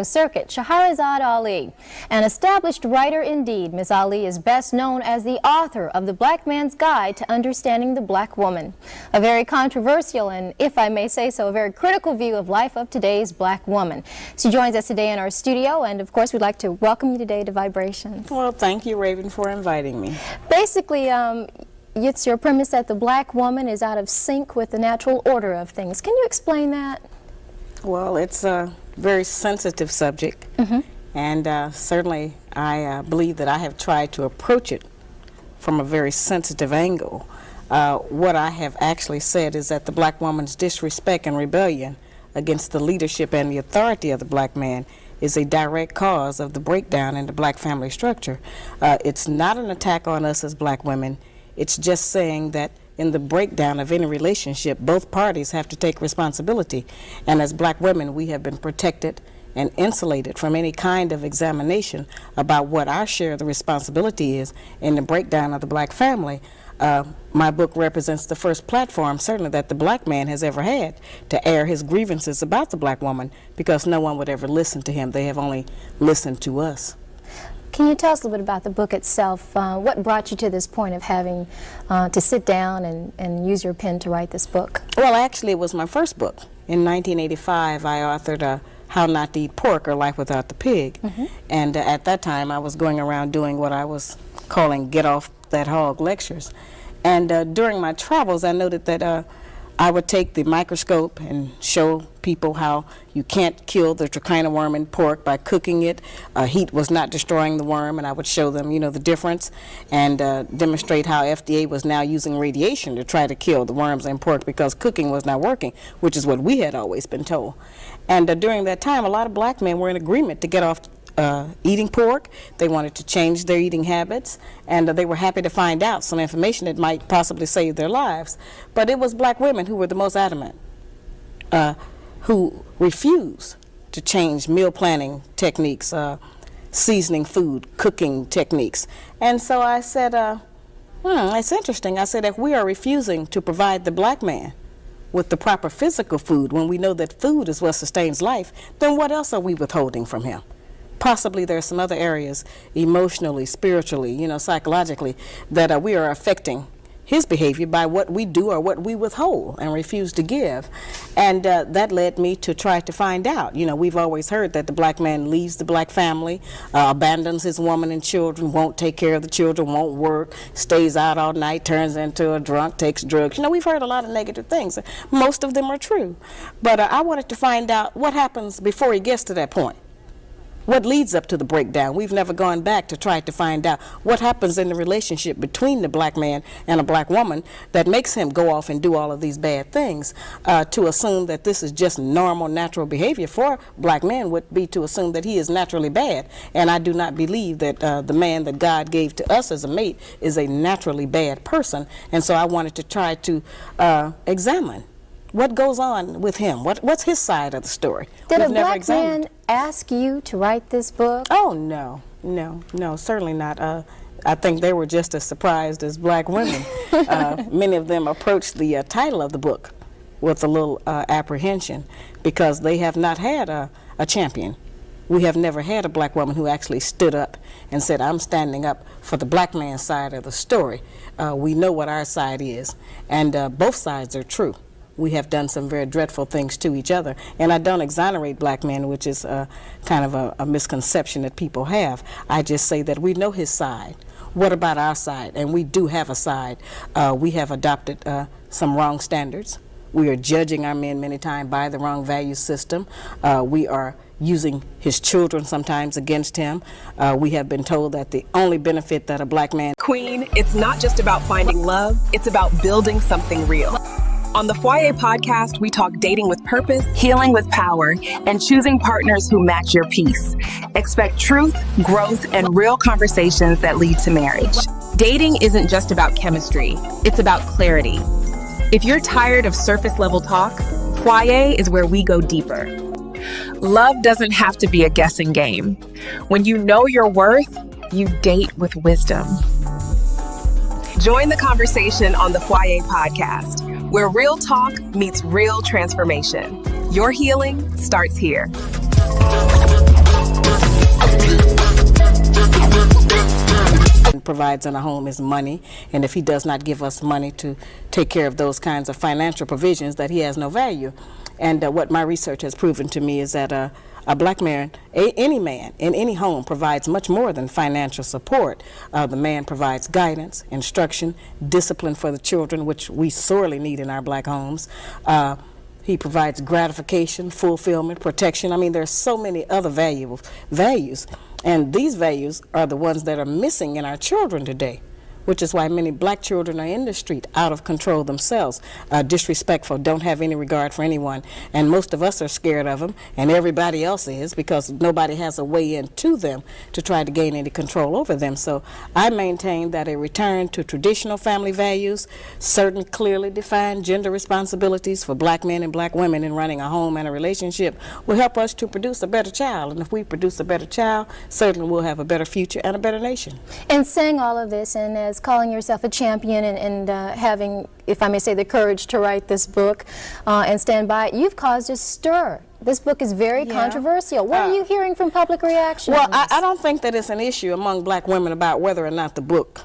Circuit, Shahrazad Ali. An established writer indeed, Ms. Ali is best known as the author of The Black Man's Guide to Understanding the Black Woman, a very controversial and, if I may say so, a very critical view of life of today's black woman. She joins us today in our studio, and of course we'd like to welcome you today to Vibrations. Well, thank you, Raven, for inviting me. Basically, it's your premise that the black woman is out of sync with the natural order of things. Can you explain that? Well, it's a very sensitive subject, and certainly I believe that I have tried to approach it from a very sensitive angle. What I have actually said is that the black woman's disrespect and rebellion against the leadership and the authority of the black man is a direct cause of the breakdown in the black family structure. It's not an attack on us as black women. It's just saying that in the breakdown of any relationship, both parties have to take responsibility. And as black women, we have been protected and insulated from any kind of examination about what our share of the responsibility is in the breakdown of the black family. My book represents the first platform, certainly, that the black man has ever had to air his grievances about the black woman, because no one would ever listen to him. They have only listened to us. Can you tell us a little bit about the book itself? What brought you to this point of having to sit down and use your pen to write this book? Well, actually, it was my first book. In 1985, I authored How Not to Eat Pork or Life Without the Pig. And at that time, I was going around doing what I was calling Get Off That Hog lectures. And during my travels, I noted that I would take the microscope and show people how you can't kill the trichina worm in pork by cooking it. Heat was not destroying the worm, and I would show them, the difference, and demonstrate how FDA was now using radiation to try to kill the worms in pork because cooking was not working, which is what we had always been told. And during that time, a lot of black men were in agreement to get off eating pork. They wanted to change their eating habits, and they were happy to find out some information that might possibly save their lives. But it was black women who were the most adamant, who refused to change meal planning techniques, seasoning food, cooking techniques. And so I said, it's interesting. I said, if we are refusing to provide the black man with the proper physical food when we know that food is what sustains life, then what else are we withholding from him? Possibly there are some other areas, emotionally, spiritually, psychologically, that we are affecting his behavior by what we do or what we withhold and refuse to give. And that led me to try to find out. We've always heard that the black man leaves the black family, abandons his woman and children, won't take care of the children, won't work, stays out all night, turns into a drunk, takes drugs. We've heard a lot of negative things. Most of them are true. But I wanted to find out what happens before he gets to that point. What leads up to the breakdown? We've never gone back to try to find out what happens in the relationship between the black man and a black woman that makes him go off and do all of these bad things. To assume that this is just normal, natural behavior for black men would be to assume that he is naturally bad. And I do not believe that the man that God gave to us as a mate is a naturally bad person. And so I wanted to try to examine what goes on with him. What's his side of the story? Did a black man ask you to write this book? Oh, no, certainly not. I think they were just as surprised as black women. Many of them approached the title of the book with a little apprehension because they have not had a champion. We have never had a black woman who actually stood up and said, I'm standing up for the black man's side of the story. We know what our side is, and both sides are true. We have done some very dreadful things to each other. And I don't exonerate black men, which is kind of a misconception that people have. I just say that we know his side. What about our side? And we do have a side. We have adopted some wrong standards. We are judging our men many times by the wrong value system. We are using his children sometimes against him. We have been told that the only benefit that a black man... Queen, it's not just about finding love, it's about building something real. On the Fwayé podcast, we talk dating with purpose, healing with power, and choosing partners who match your peace. Expect truth, growth, and real conversations that lead to marriage. Dating isn't just about chemistry, it's about clarity. If you're tired of surface-level talk, Fwayé is where we go deeper. Love doesn't have to be a guessing game. When you know your worth, you date with wisdom. Join the conversation on the Fwayé podcast, where real talk meets real transformation. Your healing starts here. provides in a home is money, and if he does not give us money to take care of those kinds of financial provisions, that he has no value. And what my research has proven to me is that a black man, any man in any home, provides much more than financial support. The man provides guidance, instruction, discipline for the children, which we sorely need in our black homes. He provides gratification, fulfillment, protection. I mean, there's so many other values, and these values are the ones that are missing in our children today, which is why many black children are in the street, out of control themselves, disrespectful, don't have any regard for anyone. And most of us are scared of them, and everybody else is, because nobody has a way into them to try to gain any control over them. So I maintain that a return to traditional family values, certain clearly defined gender responsibilities for black men and black women in running a home and a relationship will help us to produce a better child. And if we produce a better child, certainly we'll have a better future and a better nation. And saying all of this, and as calling yourself a champion and having, if I may say, the courage to write this book and stand by it, you've caused a stir. This book is very controversial. What are you hearing from public reaction? Well, I don't think that it's an issue among black women about whether or not the book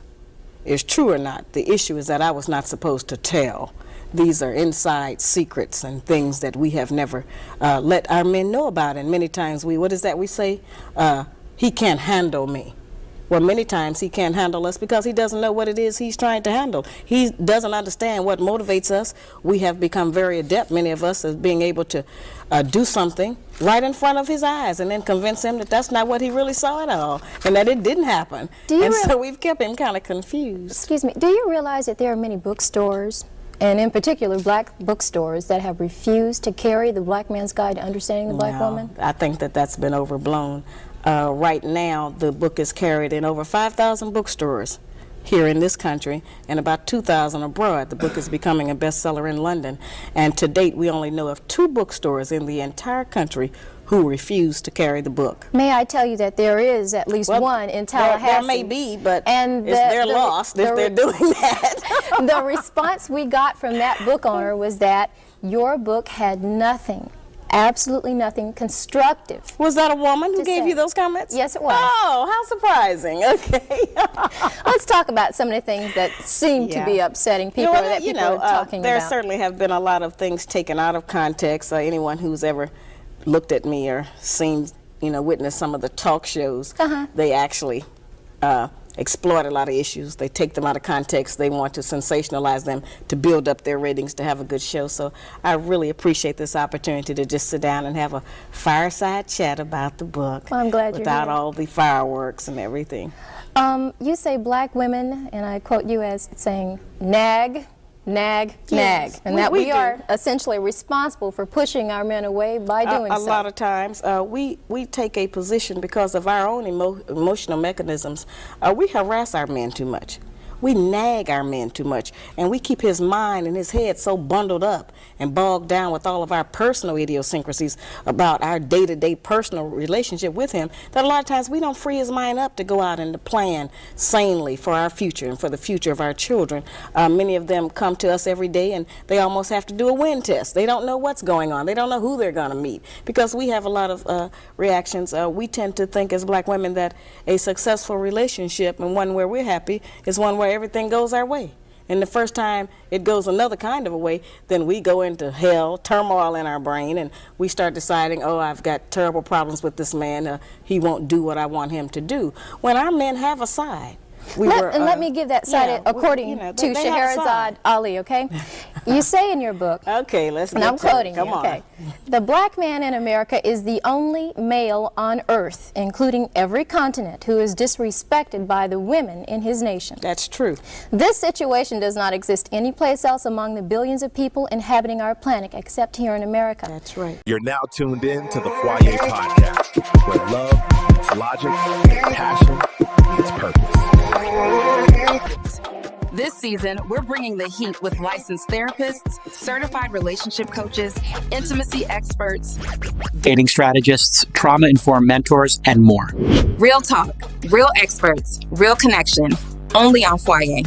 is true or not. The issue is that I was not supposed to tell. These are inside secrets and things that we have never let our men know about. And many times what is that we say? He can't handle me. Well, many times he can't handle us because he doesn't know what it is he's trying to handle. He doesn't understand what motivates us. We have become very adept, many of us, as being able to do something right in front of his eyes and then convince him that that's not what he really saw at all and that it didn't happen. And so we've kept him kind of confused. Excuse me, do you realize that there are many bookstores, and in particular black bookstores, that have refused to carry the Black Man's Guide to Understanding the Black Woman? I think that that's been overblown. Right now, the book is carried in over 5,000 bookstores here in this country and about 2,000 abroad. The book is becoming a bestseller in London. And to date, we only know of 2 bookstores in the entire country who refuse to carry the book. May I tell you that there is at least one in Tallahassee? There may be, but they're lost if they're doing that. The response we got from that book owner was that your book had nothing, absolutely nothing constructive. Was that a woman who gave you those comments? Yes, it was. Oh, how surprising. Okay. Let's talk about some of the things that seem to be upsetting people, or that people are talking there about. certainly have been a lot of things taken out of context. Anyone who's ever looked at me or seen, witnessed some of the talk shows, they actually exploit a lot of issues. They take them out of context. They want to sensationalize them to build up their ratings to have a good show. So I really appreciate this opportunity to just sit down and have a fireside chat about the book. Well, I'm glad you're without here. all the fireworks and everything. You say black women, and I quote you as saying, nag, nag, nag, and that we are essentially responsible for pushing our men away by doing so. A lot of times we take a position because of our own emotional mechanisms. We harass our men too much. We nag our men too much, and we keep his mind and his head so bundled up and bogged down with all of our personal idiosyncrasies about our day-to-day personal relationship with him that a lot of times we don't free his mind up to go out and to plan sanely for our future and for the future of our children. Many of them come to us every day and they almost have to do a wind test. They don't know what's going on. They don't know who they're going to meet because we have a lot of reactions. We tend to think as black women that a successful relationship and one where we're happy is one where everything goes our way. And the first time it goes another kind of a way, then we go into hell, turmoil in our brain, and we start deciding, oh, I've got terrible problems with this man. He won't do what I want him to do. When our men have a side. Let me give that side according to Scheherazade Ali, okay? You say in your book, okay, let's get and I'm quoting Come you, on. okay? The black man in America is the only male on earth, including every continent, who is disrespected by the women in his nation. That's true. This situation does not exist anyplace else among the billions of people inhabiting our planet except here in America. That's right. You're now tuned in to the Fwayé podcast, where love, it's logic, it's passion, it's purpose. This season, we're bringing the heat with licensed therapists, certified relationship coaches, intimacy experts, dating strategists, trauma-informed mentors, and more. Real talk, real experts, real connection, only on Fwayé.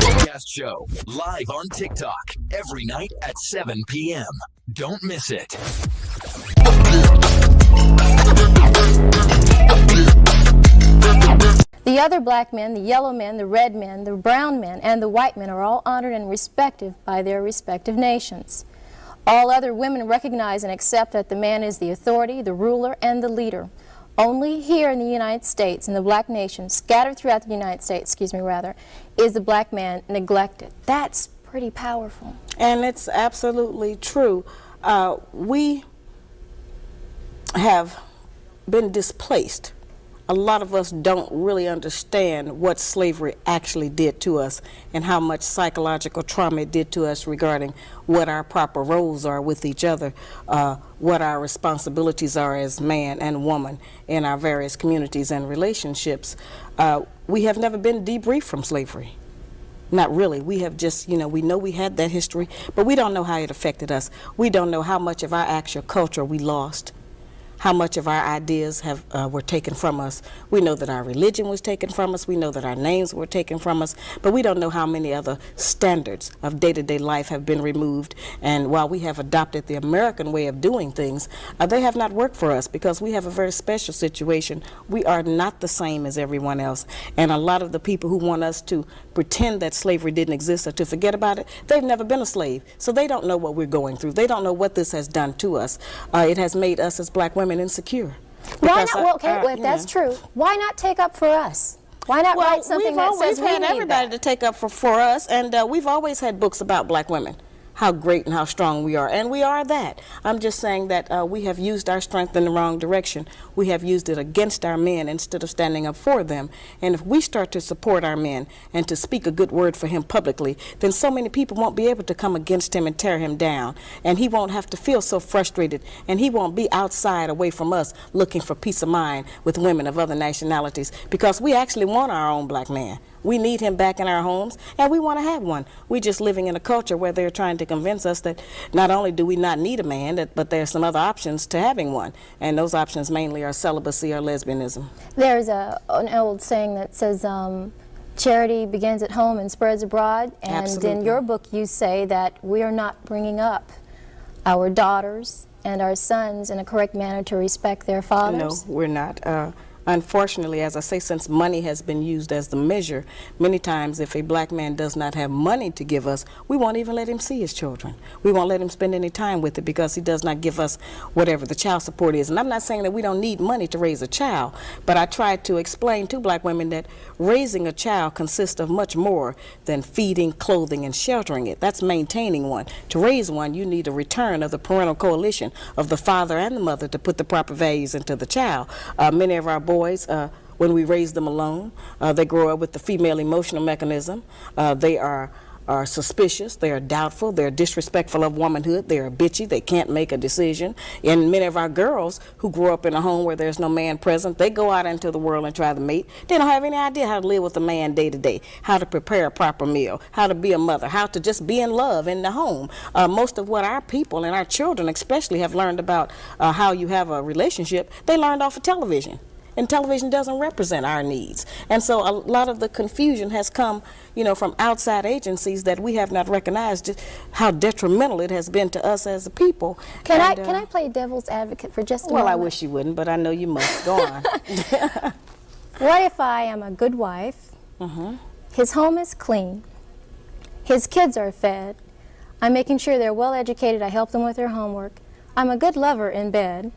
Podcast show live on TikTok every night at 7 p.m. Don't miss it. The other black men, the yellow men, the red men, the brown men, and the white men are all honored and respected by their respective nations. All other women recognize and accept that the man is the authority, the ruler, and the leader. Only here in the United States, in the black nation, scattered throughout the United States, is the black man neglected. That's pretty powerful. And it's absolutely true. We have been displaced. A lot of us don't really understand what slavery actually did to us and how much psychological trauma it did to us regarding what our proper roles are with each other, what our responsibilities are as man and woman in our various communities and relationships. We have never been debriefed from slavery. Not really. We have just, we know we had that history, but we don't know how it affected us. We don't know how much of our actual culture we lost, how much of our ideas were taken from us. We know that our religion was taken from us. We know that our names were taken from us, but we don't know how many other standards of day-to-day life have been removed. And while we have adopted the American way of doing things, they have not worked for us because we have a very special situation. We are not the same as everyone else. And a lot of the people who want us to pretend that slavery didn't exist or to forget about it, they've never been a slave. So they don't know what we're going through. They don't know what this has done to us. It has made us as black women insecure. Why not? If that's true, why not take up for us? Why not write something that says we need that? We've had everybody to take up for us, and we've always had books about black women, how great and how strong we are, and we are that. I'm just saying that we have used our strength in the wrong direction. We have used it against our men instead of standing up for them. And if we start to support our men and to speak a good word for him publicly, then so many people won't be able to come against him and tear him down. And he won't have to feel so frustrated, and he won't be outside away from us looking for peace of mind with women of other nationalities, because we actually want our own black man. We need him back in our homes, and we want to have one. We're just living in a culture where they're trying to convince us that not only do we not need a man, but there are some other options to having one. And those options mainly are celibacy or lesbianism. There's an old saying that says, charity begins at home and spreads abroad. And Absolutely. in your book you say that we are not bringing up our daughters and our sons in a correct manner to respect their fathers. No, we're not. Unfortunately, as I say, since money has been used as the measure, many times if a black man does not have money to give us, we won't even let him see his children. We won't let him spend any time with it because he does not give us whatever the child support is. And I'm not saying that we don't need money to raise a child, but I try to explain to black women that raising a child consists of much more than feeding, clothing, and sheltering it. That's maintaining one. To raise one, you need a return of the parental coalition of the father and the mother to put the proper values into the child. Many of our boys, when we raise them alone, they grow up with the female emotional mechanism. They are suspicious, they are doubtful, they're disrespectful of womanhood, they are bitchy, they can't make a decision. And many of our girls who grow up in a home where there's no man present, they go out into the world and try to mate. They don't have any idea how to live with a man day to day, how to prepare a proper meal, how to be a mother, how to just be in love in the home. Most of what our people and our children especially have learned about how you have a relationship, they learned off of television. And television doesn't represent our needs. And so a lot of the confusion has come, from outside agencies that we have not recognized just how detrimental it has been to us as a people. Can I play devil's advocate for just a moment? Well, I wish you wouldn't, but I know you must. Go on. What if I am a good wife, his home is clean, his kids are fed, I'm making sure they're well educated, I help them with their homework, I'm a good lover in bed,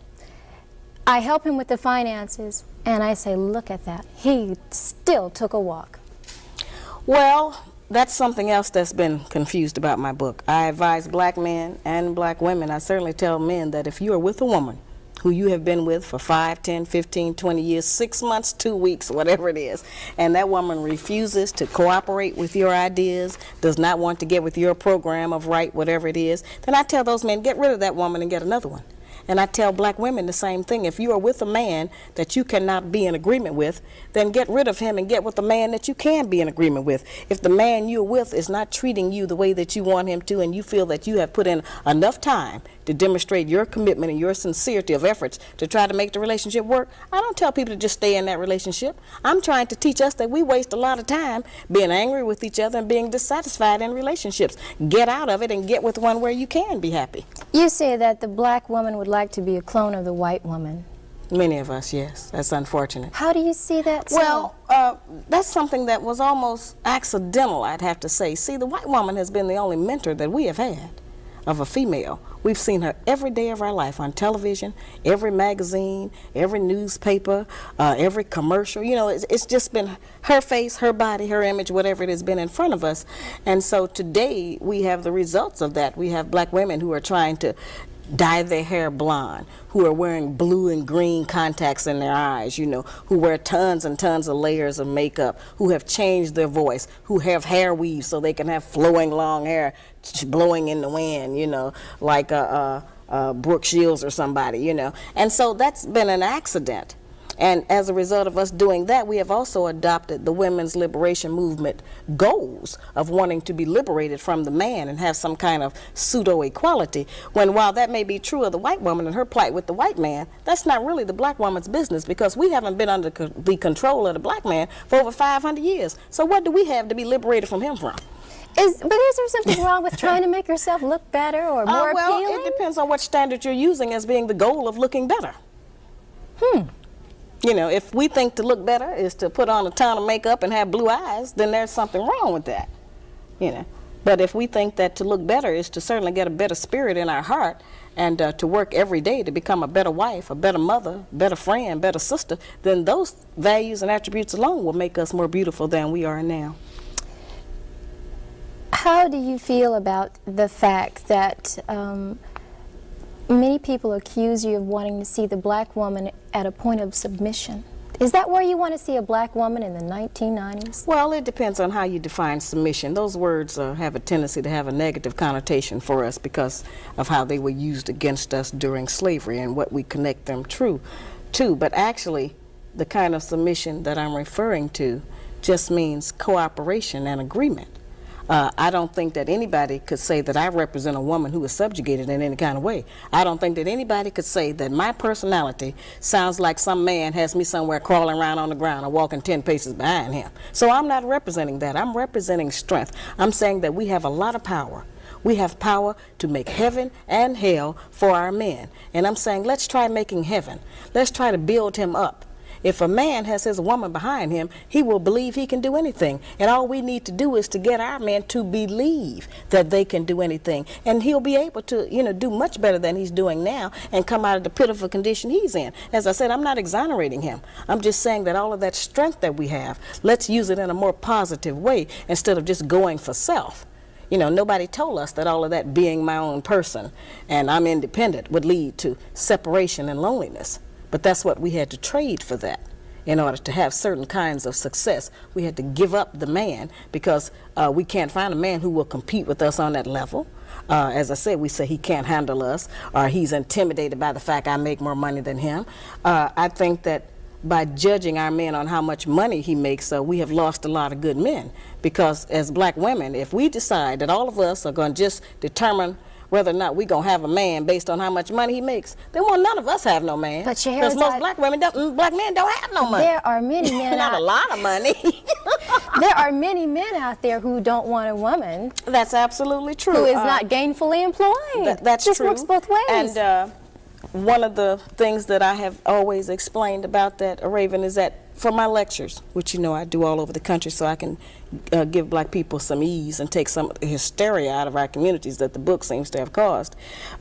I help him with the finances, and I say, look at that. He still took a walk. Well, that's something else that's been confused about my book. I advise black men and black women. I certainly tell men that if you are with a woman who you have been with for 5, 10, 15, 20 years, 6 months, 2 weeks, whatever it is, and that woman refuses to cooperate with your ideas, does not want to get with your program of right, whatever it is, then I tell those men, get rid of that woman and get another one. And I tell black women the same thing. If you are with a man that you cannot be in agreement with, then get rid of him and get with a man that you can be in agreement with. If the man you're with is not treating you the way that you want him to, and you feel that you have put in enough time to demonstrate your commitment and your sincerity of efforts to try to make the relationship work, I don't tell people to just stay in that relationship. I'm trying to teach us that we waste a lot of time being angry with each other and being dissatisfied in relationships. Get out of it and get with one where you can be happy. You say that the black woman would like to be a clone of the white woman. Many of us, yes. That's unfortunate. How do you see that? Well, that's something that was almost accidental, I'd have to say. See, the white woman has been the only mentor that we have had of a female. We've seen her every day of our life on television, every magazine, every newspaper, every commercial. You know, it's just been her face, her body, her image, whatever it has been in front of us. And so today we have the results of that. We have black women who are trying to dye their hair blonde, who are wearing blue and green contacts in their eyes, you know, who wear tons and tons of layers of makeup, who have changed their voice, who have hair weaves so they can have flowing long hair blowing in the wind, you know, like Brooke Shields or somebody, you know. And so that's been an accident. And as a result of us doing that, we have also adopted the women's liberation movement goals of wanting to be liberated from the man and have some kind of pseudo-equality, when while that may be true of the white woman and her plight with the white man, that's not really the black woman's business, because we haven't been under the control of the black man for over 500 years. So what do we have to be liberated from him from? Is there something wrong with trying to make yourself look better or more well, appealing? It depends on what standard you're using as being the goal of looking better. You know, if we think to look better is to put on a ton of makeup and have blue eyes, then there's something wrong with that, you know. But if we think that to look better is to certainly get a better spirit in our heart and to work every day to become a better wife, a better mother, better friend, better sister, then those values and attributes alone will make us more beautiful than we are now. How do you feel about the fact that many people accuse you of wanting to see the black woman at a point of submission? Is that where you want to see a black woman in the 1990s? Well, it depends on how you define submission. Those words have a tendency to have a negative connotation for us because of how they were used against us during slavery and what we connect them to. But actually, the kind of submission that I'm referring to just means cooperation and agreement. I don't think that anybody could say that I represent a woman who is subjugated in any kind of way. I don't think that anybody could say that my personality sounds like some man has me somewhere crawling around on the ground or walking 10 paces behind him. So I'm not representing that. I'm representing strength. I'm saying that we have a lot of power. We have power to make heaven and hell for our men. And I'm saying, let's try making heaven. Let's try to build him up. If a man has his woman behind him, he will believe he can do anything. And all we need to do is to get our men to believe that they can do anything. And he'll be able to, you know, do much better than he's doing now and come out of the pitiful condition he's in. As I said, I'm not exonerating him. I'm just saying that all of that strength that we have, let's use it in a more positive way instead of just going for self. You know, nobody told us that all of that being my own person and I'm independent would lead to separation and loneliness. But that's what we had to trade for that. In order to have certain kinds of success, we had to give up the man because we can't find a man who will compete with us on that level. As I said, we say he can't handle us or he's intimidated by the fact I make more money than him. I think that by judging our men on how much money he makes, we have lost a lot of good men. Because as black women, if we decide that all of us are going to just determine whether or not we're going to have a man based on how much money he makes, then won't none of us have no man. But because most black men don't have no money. There are many men Not a lot of money. There are many men out there who don't want a woman. That's absolutely true. Who is not gainfully employed. That's This true. works both ways. And one of the things that I have always explained about that, Raven, is that for my lectures, which you know I do all over the country so I can give black people some ease and take some of the hysteria out of our communities that the book seems to have caused,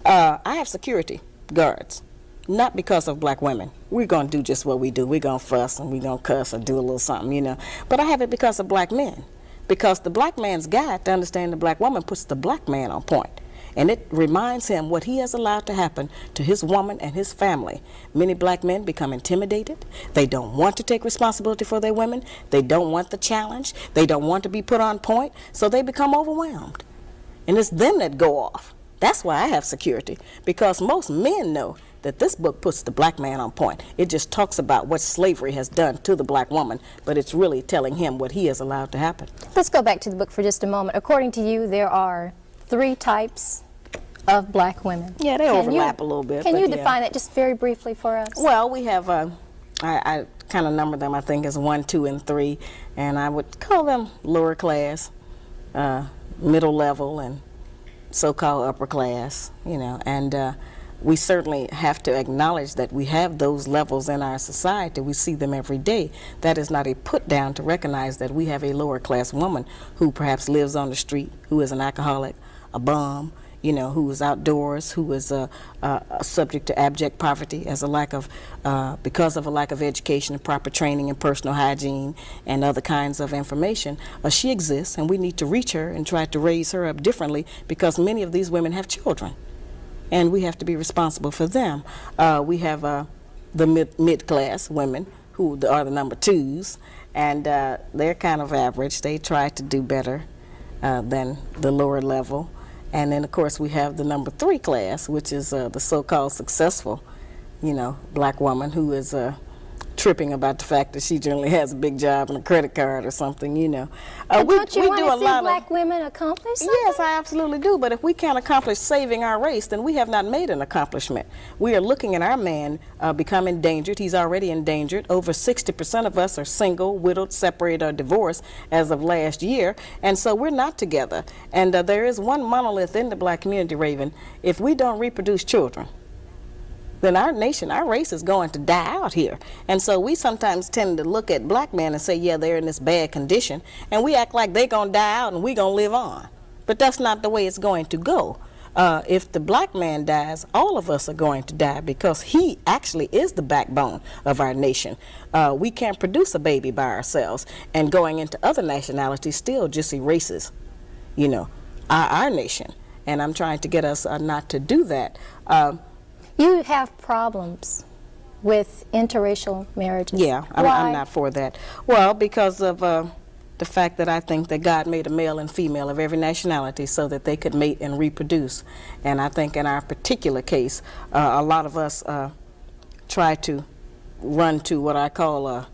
I have security guards. Not because of black women. We're going to do just what we do. We're going to fuss and we're going to cuss or do a little something, you know. But I have it because of black men. Because the black man's guide to understand the black woman puts the black man on point. And it reminds him what he has allowed to happen to his woman and his family. Many black men become intimidated. They don't want to take responsibility for their women. They don't want the challenge. They don't want to be put on point. So they become overwhelmed. And it's them that go off. That's why I have security. Because most men know that this book puts the black man on point. It just talks about what slavery has done to the black woman, but it's really telling him what he has allowed to happen. Let's go back to the book for just a moment. According to you, there are 3 types of black women. Yeah, they overlap a little bit. Can you yeah. define that just very briefly for us? Well, we have, I kind of number them, I think, as 1, 2, and 3, and I would call them lower class, middle level, and so-called upper class, you know. And we certainly have to acknowledge that we have those levels in our society. We see them every day. That is not a put down to recognize that we have a lower class woman who perhaps lives on the street, who is an alcoholic, a bum, who is outdoors, who is subject to abject poverty as because of a lack of education and proper training and personal hygiene and other kinds of information. She exists, and we need to reach her and try to raise her up differently, because many of these women have children, and we have to be responsible for them. We have the mid-class women who are the number twos, and they're kind of average. They try to do better than the lower level. And then, of course, we have the number 3 class, which is the so-called successful, black woman who is tripping about the fact that she generally has a big job and a credit card or something, But don't you want to see black women accomplish something? Yes, I absolutely do. But if we can't accomplish saving our race, then we have not made an accomplishment. We are looking at our man become endangered. He's already endangered. Over 60% of us are single, widowed, separated, or divorced as of last year. And so we're not together. And there is one monolith in the black community, Raven. If we don't reproduce children, then our nation, our race is going to die out here. And so we sometimes tend to look at black men and say, yeah, they're in this bad condition, and we act like they're going to die out and we're going to live on. But that's not the way it's going to go. If the black man dies, all of us are going to die, because he actually is the backbone of our nation. We can't produce a baby by ourselves, and going into other nationalities still just erases, our nation. And I'm trying to get us not to do that. You have problems with interracial marriages. Yeah, I'm not for that. Well, because of the fact that I think that God made a male and female of every nationality so that they could mate and reproduce. And I think in our particular case, a lot of us try to run to what I call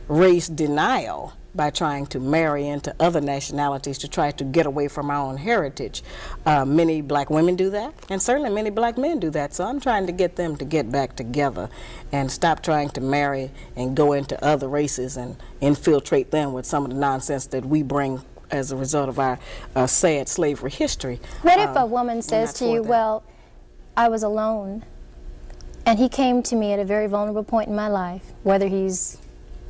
race denial by trying to marry into other nationalities to try to get away from our own heritage. Many black women do that, and certainly many black men do that. So I'm trying to get them to get back together and stop trying to marry and go into other races and infiltrate them with some of the nonsense that we bring as a result of our sad slavery history. What if a woman says to you, well, I was alone, and he came to me at a very vulnerable point in my life, whether he's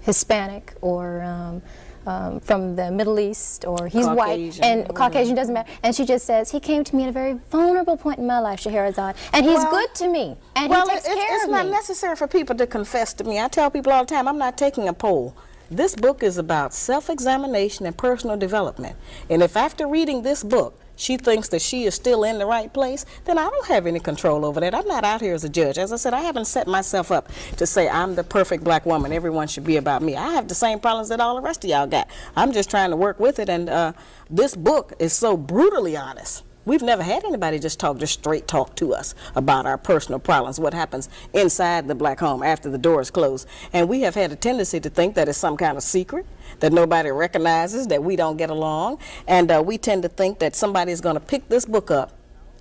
Hispanic or from the Middle East, or he's Caucasian, white, and Caucasian, doesn't matter. And she just says, he came to me at a very vulnerable point in my life, Scheherazade, and he's good to me, and he takes care of me. It's not necessary for people to confess to me. I tell people all the time, I'm not taking a poll. This book is about self-examination and personal development. And if after reading this book, she thinks that she is still in the right place, then I don't have any control over that. I'm not out here as a judge. As I said, I haven't set myself up to say I'm the perfect black woman. Everyone should be about me. I have the same problems that all the rest of y'all got. I'm just trying to work with it, and this book is so brutally honest. We've never had anybody just straight talk to us about our personal problems, what happens inside the black home after the door is closed. And we have had a tendency to think that it's some kind of secret, that nobody recognizes, that we don't get along. And we tend to think that somebody is going to pick this book up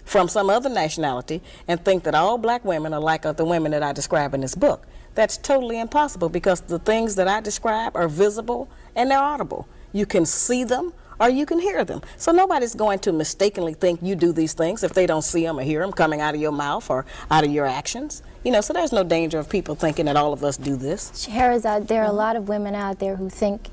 from some other nationality and think that all black women are like the women that I describe in this book. That's totally impossible, because the things that I describe are visible and they're audible. You can see them, or you can hear them. So nobody's going to mistakenly think you do these things if they don't see them or hear them coming out of your mouth or out of your actions. So there's no danger of people thinking that all of us do this. Scheherazade, there are a lot of women out there who think,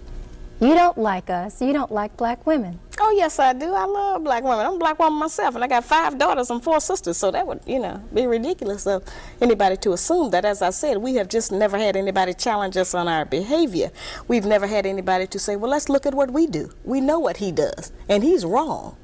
you don't like us, you don't like black women. Oh, yes, I do. I love black women. I'm a black woman myself, and I got 5 daughters and 4 sisters, so that would, be ridiculous of anybody to assume that. As I said, we have just never had anybody challenge us on our behavior. We've never had anybody to say, well, let's look at what we do. We know what he does, and he's wrong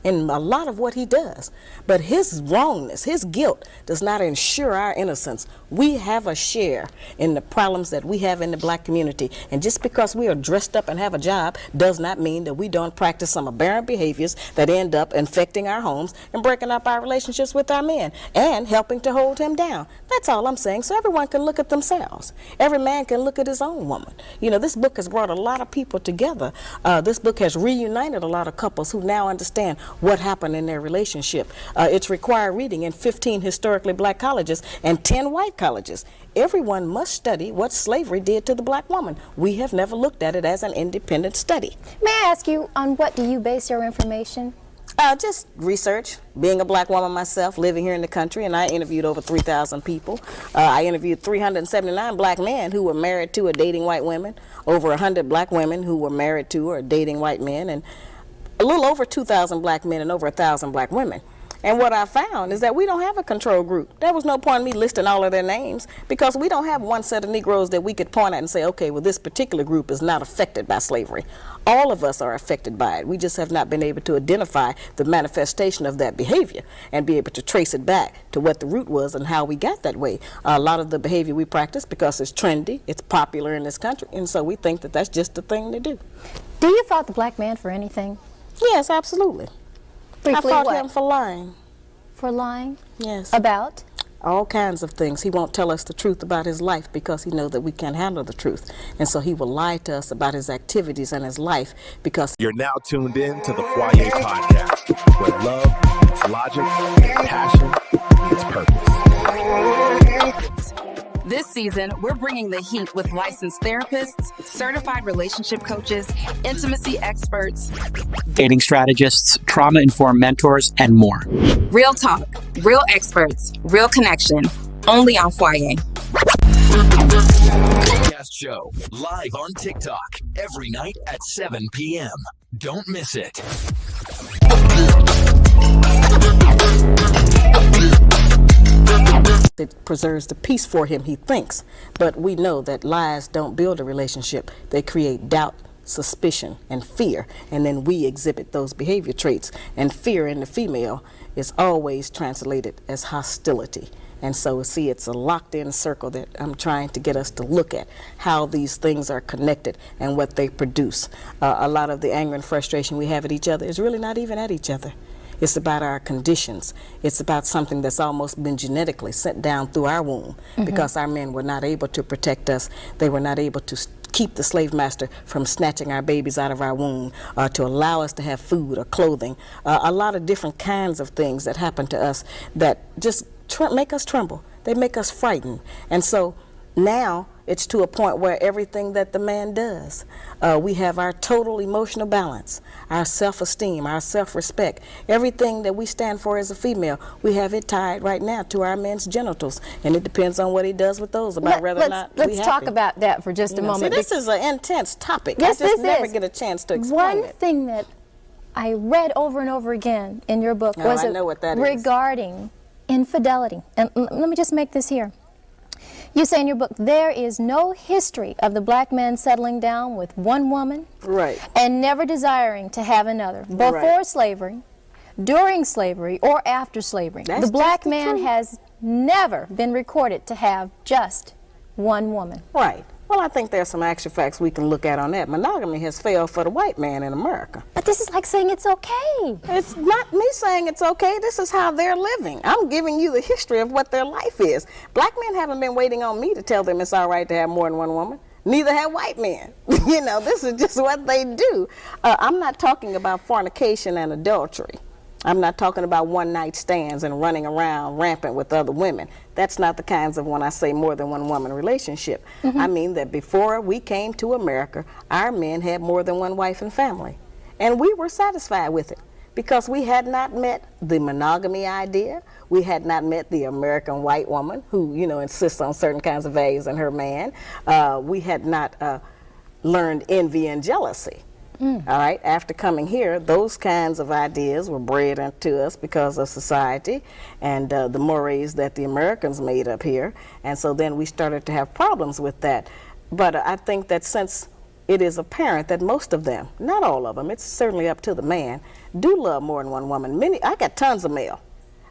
in a lot of what he does. But his wrongness, his guilt, does not ensure our innocence. We have a share in the problems that we have in the black community. And just because we are dressed up and have a job does not mean that we don't practice some aberrant behaviors that end up infecting our homes and breaking up our relationships with our men and helping to hold him down. That's all I'm saying. So everyone can look at themselves. Every man can look at his own woman. This book has brought a lot of people together. This book has reunited a lot of couples who now understand what happened in their relationship. It's required reading in 15 historically black colleges and 10 white colleges. Everyone must study what slavery did to the black woman. We have never looked at it as an independent study. May I ask you, on what do you base your information? Just research, being a black woman myself, living here in the country, and I interviewed over 3,000 people. I interviewed 379 black men who were married to or dating white women, over 100 black women who were married to or dating white men, and a little over 2,000 black men and over 1,000 black women. And what I found is that we don't have a control group. There was no point in me listing all of their names because we don't have one set of Negroes that we could point at and say, okay, well, this particular group is not affected by slavery. All of us are affected by it. We just have not been able to identify the manifestation of that behavior and be able to trace it back to what the root was and how we got that way. A lot of the behavior we practice because it's trendy, it's popular in this country, and so we think that that's just the thing to do. Do you fault the black man for anything? Yes, absolutely. Briefly, I fought what? him for lying. For lying? Yes. About? All kinds of things. He won't tell us the truth about his life because he knows that we can't handle the truth. And so he will lie to us about his activities and his life because... You're now tuned in to the Fwayé podcast, where love meets logic, and passion meets purpose. This season, we're bringing the heat with licensed therapists, certified relationship coaches, intimacy experts, dating strategists, trauma-informed mentors, and more. real talk, real experts, real connection, only on Fwayé. Podcast show live on TikTok every night at 7 p.m. Don't miss it. It preserves the peace for him, he thinks. But we know that lies don't build a relationship. They create doubt, suspicion, and fear. And then we exhibit those behavior traits. And fear in the female is always translated as hostility. And so, see, it's a locked-in circle that I'm trying to get us to look at, how these things are connected and what they produce. A lot of the anger and frustration we have at each other is really not even at each other. It's about our conditions. It's about something that's almost been genetically sent down through our womb because our men were not able to protect us. They were not able to keep the slave master from snatching our babies out of our womb, to allow us to have food or clothing. A lot of different kinds of things that happen to us that just make us tremble. They make us frightened. And so now it's to a point where everything that the man does, we have our total emotional balance, our self-esteem, our self-respect, everything that we stand for as a female, we have it tied right now to our men's genitals, and it depends on what he does with those about whether or not Let's talk about that for just a moment. See, this is an intense topic. Yes, I just this never is. get a chance to explain One it. thing that I read over and over again in your book was I know what that is. regarding infidelity. And let me just make this here. You say in your book, there is no history of the black man settling down with one woman Right. and never desiring to have another, before Right. slavery, during slavery, or after slavery. That's the black just the man truth. has never been recorded to have just one woman. Right. Well, I think there's some actual facts we can look at on that. Monogamy has failed for the white man in America. But this is like saying it's okay. It's not me saying it's okay. This is how they're living. I'm giving you the history of what their life is. Black men haven't been waiting on me to tell them it's all right to have more than one woman. Neither have white men. You know, this is just what they do. I'm not talking about fornication and adultery. I'm not talking about one-night stands and running around rampant with other women. That's not the kinds of, when I say more than one woman relationship. I mean that before we came to America, our men had more than one wife and family. And we were satisfied with it because we had not met the monogamy idea. We had not met the American white woman who, you know, insists on certain kinds of values in her man. We had not learned envy and jealousy. All right, after coming here, those kinds of ideas were bred into us because of society and the mores that the Americans made up here. And so then we started to have problems with that. But I think that since it is apparent that most of them, not all of them, it's certainly up to the man, do love more than one woman. I got tons of mail.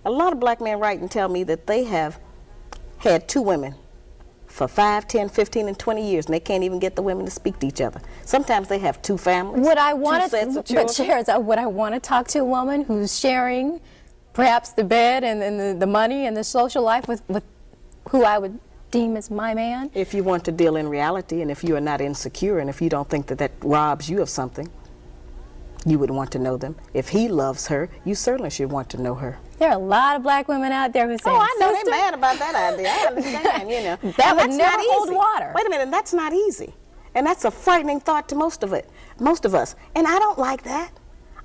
A lot of black men write and tell me that they have had two women for 5, 10, 15, and 20 years, and they can't even get the women to speak to each other. Sometimes they have two families, Would I two want sets of to, children. but Sharon, would I want to talk to a woman who's sharing perhaps the bed and the money and the social life with who I would deem as my man? If you want to deal in reality, and if you are not insecure, and if you don't think that that robs you of something, you would want to know them. If he loves her, you certainly should want to know her. There are a lot of black women out there who say, Oh, I know "Sister, they're mad about that idea. I understand, you know. That And would that's never not hold easy. water. Wait a minute, that's not easy. And that's a frightening thought to most of us. And I don't like that.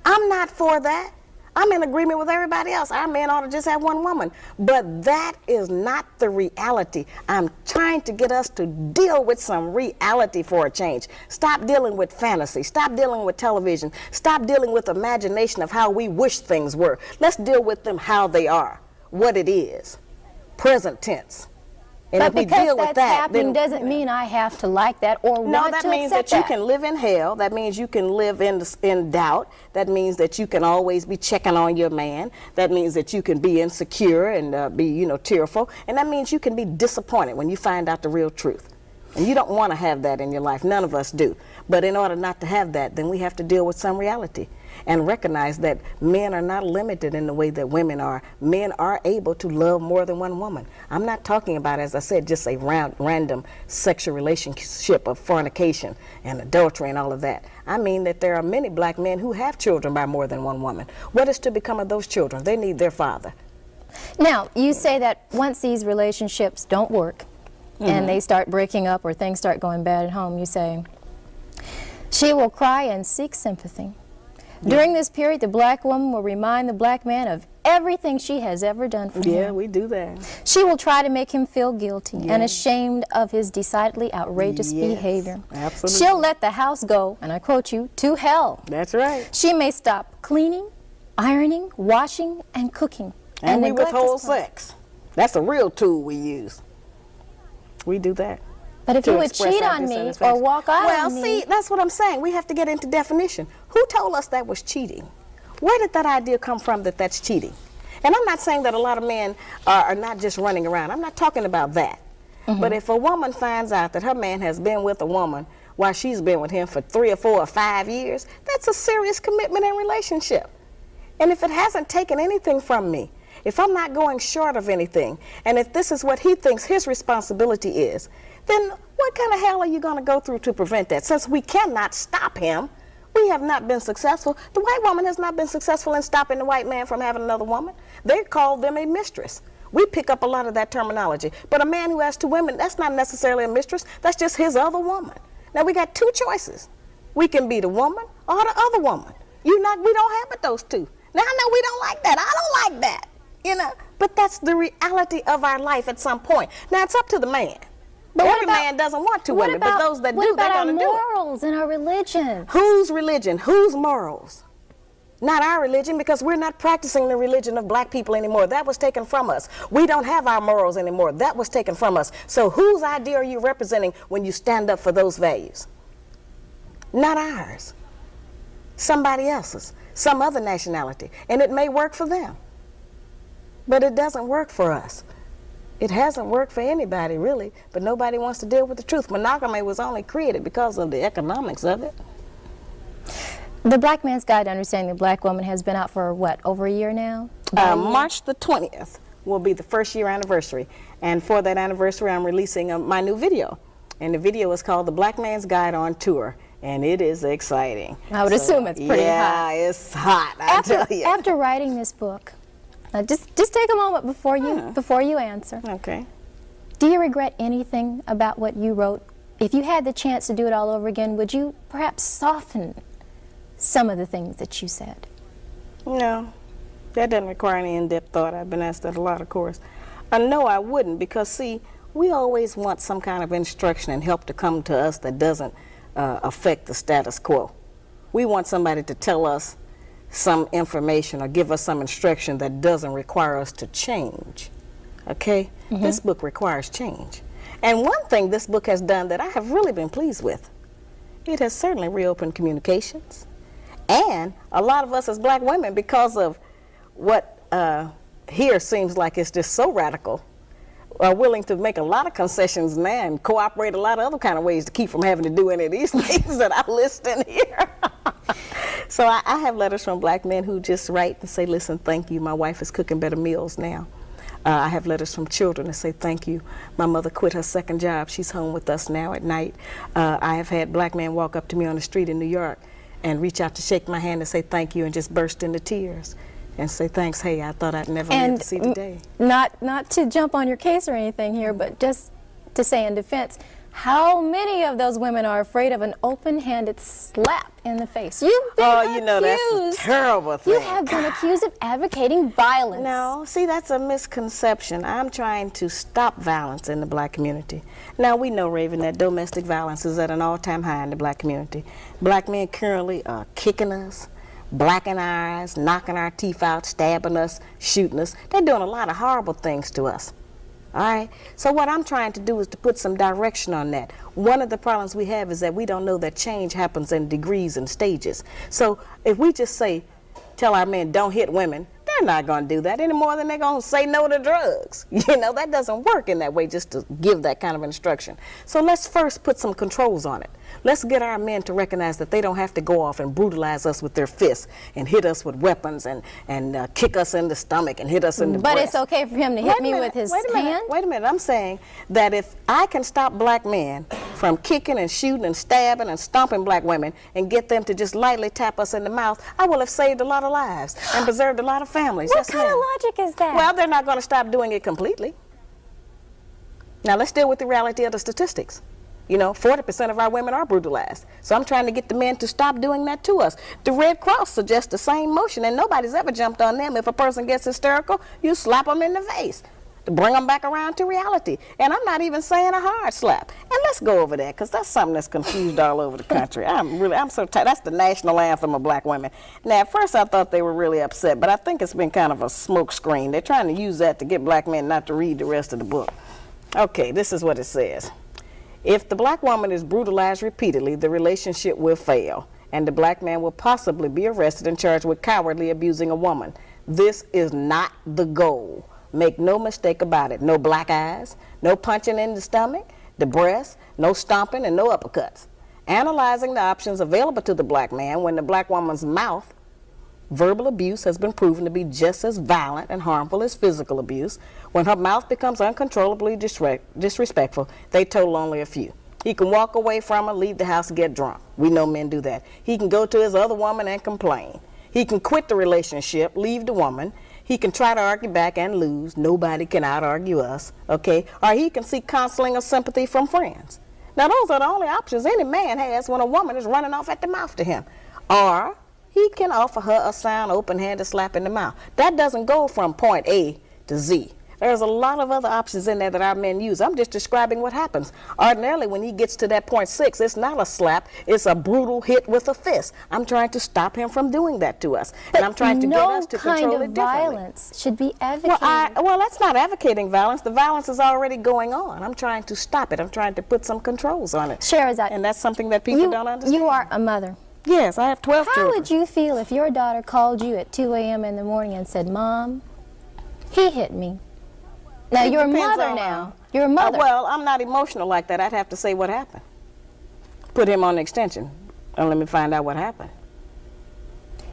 I'm not for that. I'm in agreement with everybody else. Our men ought to just have one woman. But that is not the reality. I'm trying to get us to deal with some reality for a change. Stop dealing with fantasy. Stop dealing with television. Stop dealing with imagination of how we wish things were. Let's deal with them how they are, what it is, present tense. And But if we because deal with that's that, happening then, doesn't mean I have to like that or no, want that to means accept that you that. can live in hell. That means you can live in doubt. That means that you can always be checking on your man. That means that you can be insecure and be, tearful. And that means you can be disappointed when you find out the real truth. And you don't want to have that in your life. None of us do. But in order not to have that, then we have to deal with some reality and recognize that men are not limited in the way that women are. Men are able to love more than one woman. I'm not talking about, as I said, just a random sexual relationship of fornication and adultery and all of that. I mean that there are many black men who have children by more than one woman. What is to become of those children? They need their father. Now, you say that once these relationships don't work and they start breaking up or things start going bad at home, you say, she will cry and seek sympathy. During this period, the black woman will remind the black man of everything she has ever done for him. Yeah, we do that. She will try to make him feel guilty and Yes. ashamed of his decidedly outrageous Yes, behavior. absolutely. She'll let the house go, and I quote you, to hell. That's right. She may stop cleaning, ironing, washing, and cooking. And we neglect withhold his place. sex. That's a real tool we use. We do that. But if to you would express cheat our on me or dissatisfaction. walk out well, on me... see, that's what I'm saying. We have to get into definition. Who told us that was cheating? Where did that idea come from that that's cheating? And I'm not saying that a lot of men are not just running around. I'm not talking about that. But if a woman finds out that her man has been with a woman while she's been with him for 3 or 4 or 5 years, that's a serious commitment and relationship. And if it hasn't taken anything from me, if I'm not going short of anything, and if this is what he thinks his responsibility is, then what kind of hell are you going to go through to prevent that? Since we cannot stop him, we have not been successful. The white woman has not been successful in stopping the white man from having another woman. They call them a mistress. We pick up a lot of that terminology. But a man who has 2 women, that's not necessarily a mistress. That's just his other woman. Now we got 2 choices. We can be the woman or the other woman. We don't have but those 2. Now I know we don't like that. I don't like that. But that's the reality of our life at some point. Now it's up to the man. But every man doesn't want 2 women, but those that do, they're going to do it. What about our morals and our religion? Whose religion? Whose morals? Not our religion, because we're not practicing the religion of black people anymore. That was taken from us. We don't have our morals anymore. That was taken from us. So whose idea are you representing when you stand up for those values? Not ours. Somebody else's. Some other nationality. And it may work for them. But it doesn't work for us. It hasn't worked for anybody, really, but nobody wants to deal with the truth. Monogamy was only created because of the economics of it. The Black Man's Guide to Understanding the Black Woman has been out for, what, over a year now? March the 20th will be the 1st year anniversary. And for that anniversary, I'm releasing my new video. And the video is called The Black Man's Guide on Tour. And it is exciting. I would assume it's pretty hot. Yeah, it's hot, I tell you. After writing this book, just take a moment before you answer. Okay. Do you regret anything about what you wrote? If you had the chance to do it all over again, would you perhaps soften some of the things that you said? No, that doesn't require any in-depth thought. I've been asked that a lot, of course. No, I wouldn't, because see, we always want some kind of instruction and help to come to us that doesn't affect the status quo. We want somebody to tell us some information or give us some instruction that doesn't require us to change. Okay? This book requires change. And one thing this book has done that I have really been pleased with, it has certainly reopened communications. And a lot of us as black women, because of what here seems like it's just so radical, are willing to make a lot of concessions now and cooperate a lot of other kind of ways to keep from having to do any of these things that I list in here. So I have letters from black men who just write and say, listen, thank you, my wife is cooking better meals now. I have letters from children that say, thank you, my mother quit her 2nd job, she's home with us now at night. I have had black men walk up to me on the street in New York and reach out to shake my hand and say thank you and just burst into tears and say, thanks, hey, I thought I'd never live to see the day. Not to jump on your case or anything here, but just to say in defense, How many of those women are afraid of an open-handed slap in the face? You've been Oh, accused. you know, that's a terrible thing. You have been accused of advocating violence. No, see, that's a misconception. I'm trying to stop violence in the black community. Now, we know, Raven, that domestic violence is at an all-time high in the black community. Black men currently are kicking us, blacking our eyes, knocking our teeth out, stabbing us, shooting us. They're doing a lot of horrible things to us. All right, so what I'm trying to do is to put some direction on that. One of the problems we have is that we don't know that change happens in degrees and stages. So if we just tell our men don't hit women, they're not going to do that any more than they're going to say no to drugs. You know, that doesn't work in that way, just to give that kind of instruction. So let's first put some controls on it. Let's get our men to recognize that they don't have to go off and brutalize us with their fists and hit us with weapons and kick us in the stomach and hit us in the breast. But it's okay for him to hit me with his hand? Wait a minute. I'm saying that if I can stop black men from kicking and shooting and stabbing and stomping black women and get them to just lightly tap us in the mouth, I will have saved a lot of lives and preserved a lot of families. What Yes, kind of ma'am. logic is that? Well, they're not going to stop doing it completely. Now, let's deal with the reality of the statistics. You know, 40% of our women are brutalized. So I'm trying to get the men to stop doing that to us. The Red Cross suggests the same motion, and nobody's ever jumped on them. If a person gets hysterical, you slap them in the face to bring them back around to reality. And I'm not even saying a hard slap. And let's go over that, because that's something that's confused all over the country. I'm so tired. That's the national anthem of black women. Now, at first I thought they were really upset, but I think it's been kind of a smoke screen. They're trying to use that to get black men not to read the rest of the book. Okay, this is what it says. If the black woman is brutalized repeatedly, the relationship will fail, and the black man will possibly be arrested and charged with cowardly abusing a woman. This is not the goal. Make no mistake about it. No black eyes, no punching in the stomach, the breast, no stomping, and no uppercuts. Analyzing the options available to the black man when the black woman's mouth, verbal abuse has been proven to be just as violent and harmful as physical abuse. When her mouth becomes uncontrollably disrespectful, they total only a few. He can walk away from her, leave the house, and get drunk. We know men do that. He can go to his other woman and complain. He can quit the relationship, leave the woman. He can try to argue back and lose. Nobody can out-argue us, okay? Or he can seek counseling or sympathy from friends. Now, those are the only options any man has when a woman is running off at the mouth to him. Or he can offer her a sound, open-handed slap in the mouth. That doesn't go from point A to Z. There's a lot of other options in there that our men use. I'm just describing what happens. Ordinarily, when he gets to that point 6, it's not a slap, it's a brutal hit with a fist. I'm trying to stop him from doing that to us. And I'm trying to get us to control it differently. No kind of violence should be advocated. Well, that's not advocating violence. The violence is already going on. I'm trying to stop it. I'm trying to put some controls on it. Sherazade, and that's something that people don't understand. You are a mother. Yes, I have 12 children. How would you feel if your daughter called you at 2 a.m. in the morning and said, "Mom, he hit me"? Now, you're a mother now. You're a mother. Well, I'm not emotional like that. I'd have to say what happened. Put him on the extension and let me find out what happened.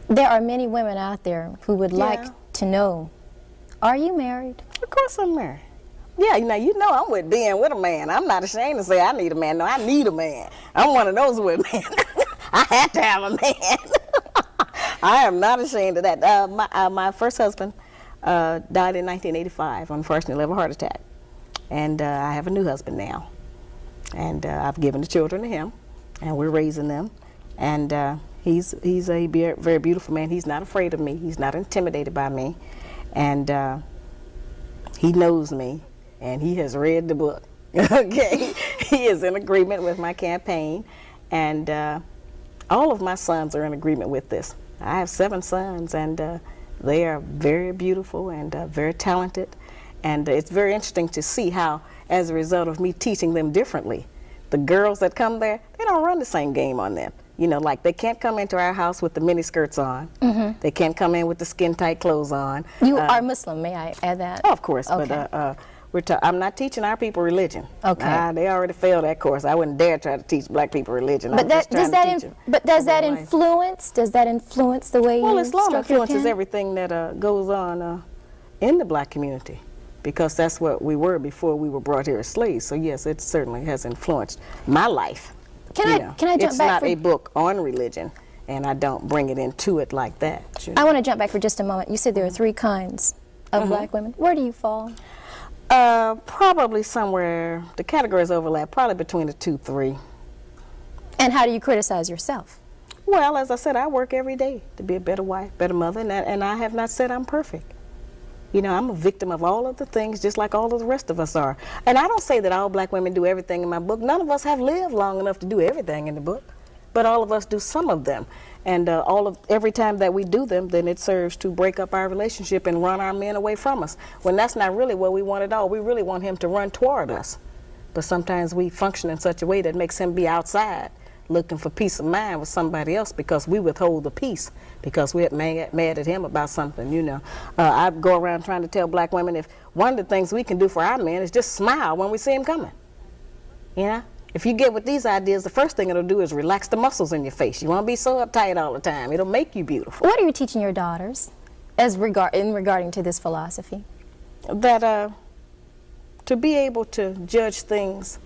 There are many women out there who would like to know, are you married? Of course I'm married. Yeah, you know I'm with being with a man. I'm not ashamed to say I need a man. No, I need a man. I'm one of those women. I had to have a man. I am not ashamed of that. My first husband died in 1985, unfortunately, of a heart attack. And I have a new husband now. And I've given the children to him, and we're raising them. And he's a very beautiful man. He's not afraid of me. He's not intimidated by me. And he knows me, and he has read the book. Okay? He is in agreement with my campaign. And all of my sons are in agreement with this. I have 7 sons, and they are very beautiful and very talented. And it's very interesting to see how, as a result of me teaching them differently, the girls that come there, they don't run the same game on them. You know, like they can't come into our house with the mini skirts on. Mm-hmm. They can't come in with the skin tight clothes on. You are Muslim, may I add that? Oh, of course, okay. But I'm not teaching our people religion. Okay. They already failed that course. I wouldn't dare try to teach black people religion. But does that influence the way you Islam influences your everything that goes on in the black community, because that's what we were before we were brought here as slaves. So yes, it certainly has influenced my life. Can I jump back? It's not a book on religion, and I don't bring it into it like that. I want to jump back for just a moment. You said there are 3 kinds of black women. Where do you fall? Probably somewhere, the categories overlap, probably between the 2, 3. And how do you criticize yourself? Well, as I said, I work every day to be a better wife, better mother, and I have not said I'm perfect. You know, I'm a victim of all of the things, just like all of the rest of us are. And I don't say that all black women do everything in my book. None of us have lived long enough to do everything in the book, but all of us do some of them. And every time that we do them, then it serves to break up our relationship and run our men away from us. When that's not really what we want at all. We really want him to run toward us. But sometimes we function in such a way that makes him be outside, looking for peace of mind with somebody else because we withhold the peace because we're mad at him about something, you know. I go around trying to tell black women if one of the things we can do for our men is just smile when we see him coming. You know? If you get with these ideas, the first thing it'll do is relax the muscles in your face. You won't be so uptight all the time. It'll make you beautiful. What are you teaching your daughters regarding to this philosophy? That to be able to judge things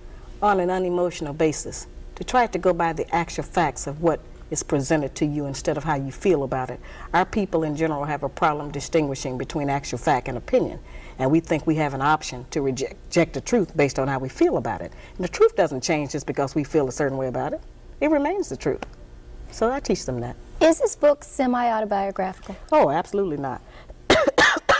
on an unemotional basis, to try to go by the actual facts of what is presented to you instead of how you feel about it. Our people in general have a problem distinguishing between actual fact and opinion, and we think we have an option to reject the truth based on how we feel about it. And the truth doesn't change just because we feel a certain way about it. It remains the truth. So I teach them that. Is this book semi-autobiographical? Oh, absolutely not.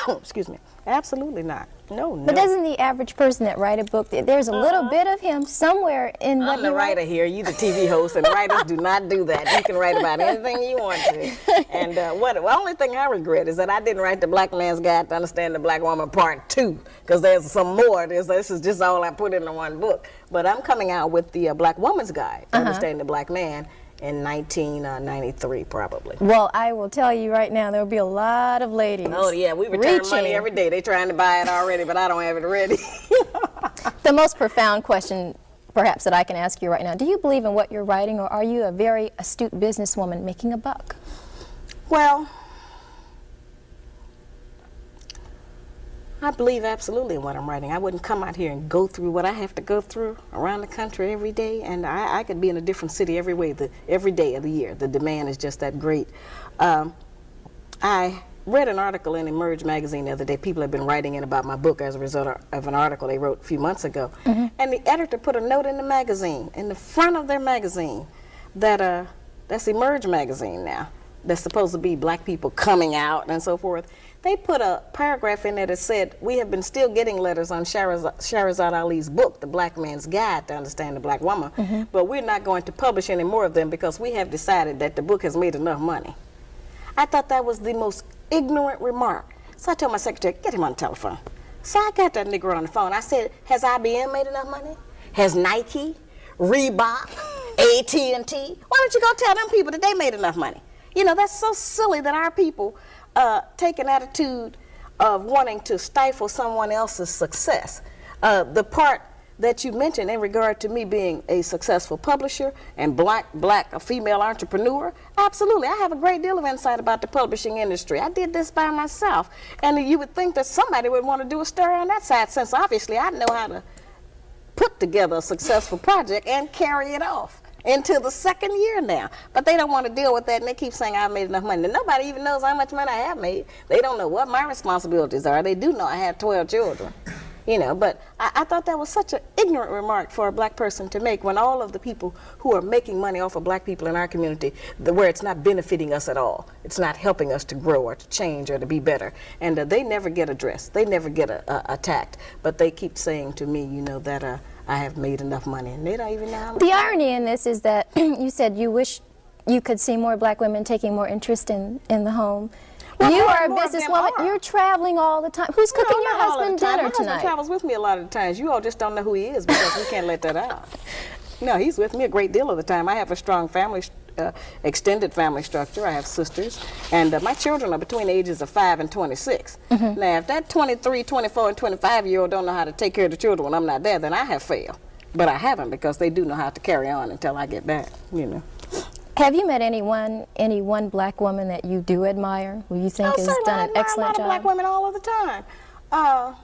Excuse me. Absolutely not. No. But doesn't the average person that write a book, there's a little bit of him somewhere in what I'm the writer here, you the TV host, and writers do not do that. You can write about anything you want to. And the only thing I regret is that I didn't write the Black Man's Guide to Understand the Black Woman Part 2, because there's some more. This is just all I put into one book. But I'm coming out with the Black Woman's Guide to Understand the Black Man in 1993, probably. Well, I will tell you right now, there will be a lot of ladies. Oh, yeah, we return money every day. They're trying to buy it already, but I don't have it ready. The most profound question, perhaps, that I can ask you right now, do you believe in what you're writing, or are you a very astute businesswoman making a buck? Well, I believe absolutely in what I'm writing. I wouldn't come out here and go through what I have to go through around the country every day, and I could be in a different city every day of the year. The demand is just that great. I read an article in Emerge magazine the other day. People have been writing in about my book as a result of an article they wrote a few months ago. And the editor put a note in the magazine, in the front of their magazine, that that's Emerge magazine now. That's supposed to be black people coming out and so forth. They put a paragraph in there that said, we have been still getting letters on Shahrazad Ali's book, The Black Man's Guide to Understand the Black Woman, but we're not going to publish any more of them because we have decided that the book has made enough money. I thought that was the most ignorant remark. So I told my secretary, get him on the telephone. So I got that nigger on the phone. I said, has IBM made enough money? Has Nike, Reebok, AT&T? Why don't you go tell them people that they made enough money? You know, that's so silly that our people take an attitude of wanting to stifle someone else's success. The part that you mentioned in regard to me being a successful publisher and a female entrepreneur, absolutely. I have a great deal of insight about the publishing industry. I did this by myself. And you would think that somebody would want to do a story on that side, since obviously I know how to put together a successful project and carry it off into the second year now. But they don't want to deal with that, and they keep saying I've made enough money. And nobody even knows how much money I have made. They don't know what my responsibilities are. They do know I have 12 children. You know, but I thought that was such an ignorant remark for a black person to make when all of the people who are making money off of black people in our community, where it's not benefiting us at all. It's not helping us to grow or to change or to be better. And they never get addressed. They never get attacked. But they keep saying to me, you know, that I have made enough money, and they don't even know how much. The irony in this is that you said you wish you could see more black women taking more interest in the home. Well, you are a businesswoman. You're traveling all the time. Who's cooking your husband dinner tonight? My husband travels with me a lot of the times. You all just don't know who he is because we can't let that out. No, he's with me a great deal of the time. I have a strong family, extended family structure. I have sisters, and my children are between the ages of 5 and 26. Now, if that 23, 24, and 25-year-old don't know how to take care of the children when I'm not there, then I have failed. But I haven't, because they do know how to carry on until I get back, you know. Have you met any one black woman that you do admire, who you think has done an excellent job? I admire a lot of black women all of the time.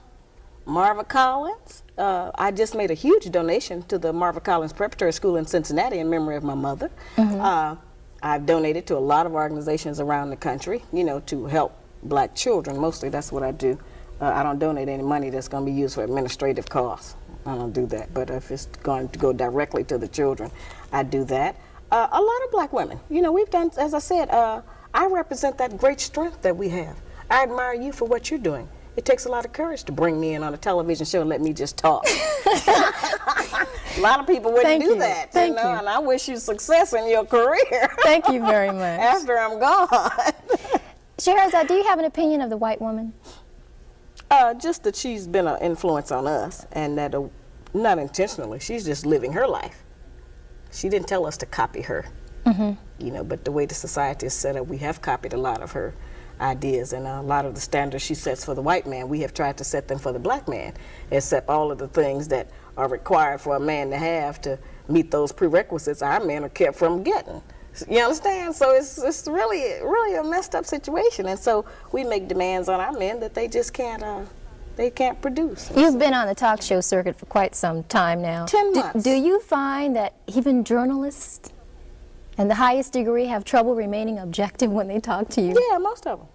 Marva Collins. I just made a huge donation to the Marva Collins Preparatory School in Cincinnati in memory of my mother. I've donated to a lot of organizations around the country, you know, to help black children. Mostly that's what I do. I don't donate any money that's going to be used for administrative costs. I don't do that. But if it's going to go directly to the children, I do that. A lot of black women, you know, we've done, as I said, I represent that great strength that we have. I admire you for what you're doing. It takes a lot of courage to bring me in on a television show and let me just talk. A lot of people wouldn't do that, you know, and I wish you success in your career. Thank you very much. After I'm gone. Scheherazade, do you have an opinion of the white woman? Just that she's been an influence on us, and that not intentionally, she's just living her life. She didn't tell us to copy her, you know, but the way the society is set up, we have copied a lot of her ideas, and a lot of the standards she sets for the white man, we have tried to set them for the black man, except all of the things that are required for a man to have to meet those prerequisites, our men are kept from getting. You understand? So it's really a messed up situation, and so we make demands on our men that they just can't produce. You've been on the talk show circuit for quite some time now. 10 months. Do you find that even journalists and the highest degree have trouble remaining objective when they talk to you? Yeah, most of them.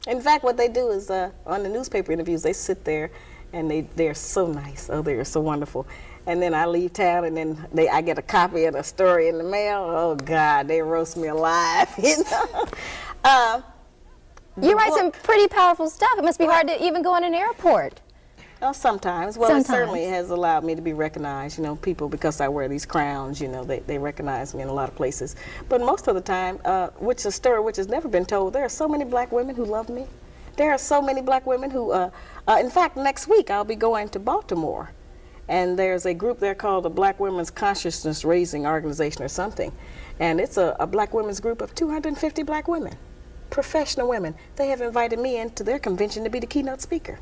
In fact, what they do is on the newspaper interviews, they sit there and they're so nice. Oh, they're so wonderful. And then I leave town, and then I get a copy of the story in the mail. Oh God, they roast me alive. You know. You write some pretty powerful stuff. It must be hard to even go in an airport. Well, sometimes. Well, Sometimes. It certainly has allowed me to be recognized. You know, people, because I wear these crowns, you know, they recognize me in a lot of places. But most of the time, which is a story which has never been told, there are so many black women who love me. There are so many black women who, in fact, next week I'll be going to Baltimore. And there's a group there called the Black Women's Consciousness Raising Organization or something. And it's a black women's group of 250 black women, professional women. They have invited me into their convention to be the keynote speaker.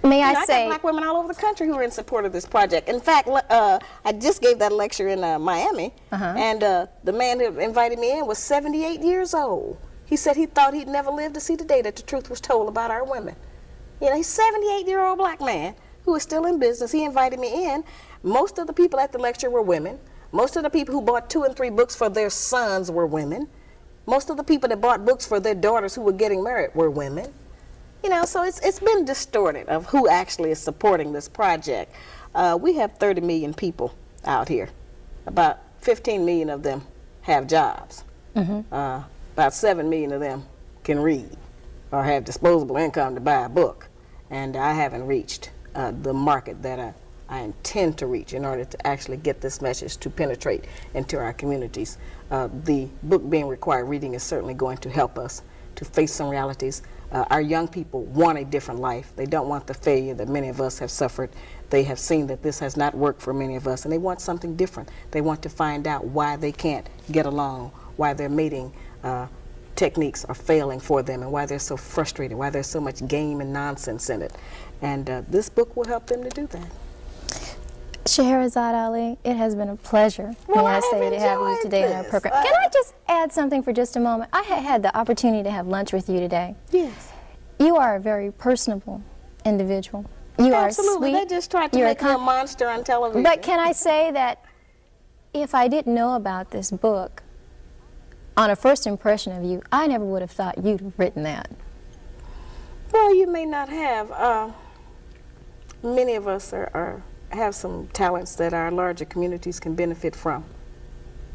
May I I say, got black women all over the country who are in support of this project. In fact, I just gave that lecture in Miami, and the man who invited me in was 78 years old. He said he thought he'd never live to see the day that the truth was told about our women. You know, he's a 78-year-old black man who is still in business. He invited me in. Most of the people at the lecture were women. Most of the people who bought 2 and 3 books for their sons were women. Most of the people that bought books for their daughters who were getting married were women. You know, so it's been distorted of who actually is supporting this project. We have 30 million people out here. About 15 million of them have jobs. About 7 million of them can read or have disposable income to buy a book. And I haven't reached the market that I intend to reach in order to actually get this message to penetrate into our communities. The book being required reading is certainly going to help us to face some realities. Our young people want a different life. They don't want the failure that many of us have suffered. They have seen that this has not worked for many of us, and they want something different. They want to find out why they can't get along, why their mating techniques are failing for them, and why they're so frustrated, why there's so much game and nonsense in it. And this book will help them to do that. Scheherazade Ali, it has been a pleasure, may I say, to have you today in our program. Can I just add something for just a moment? I had the opportunity to have lunch with you today. Yes. You are a very personable individual. You Absolutely. are sweet. They just tried to You're make me a monster on television. But can I say that if I didn't know about this book, on a first impression of you, I never would have thought you'd have written that. Well, you may not have. Many of us have some talents that our larger communities can benefit from.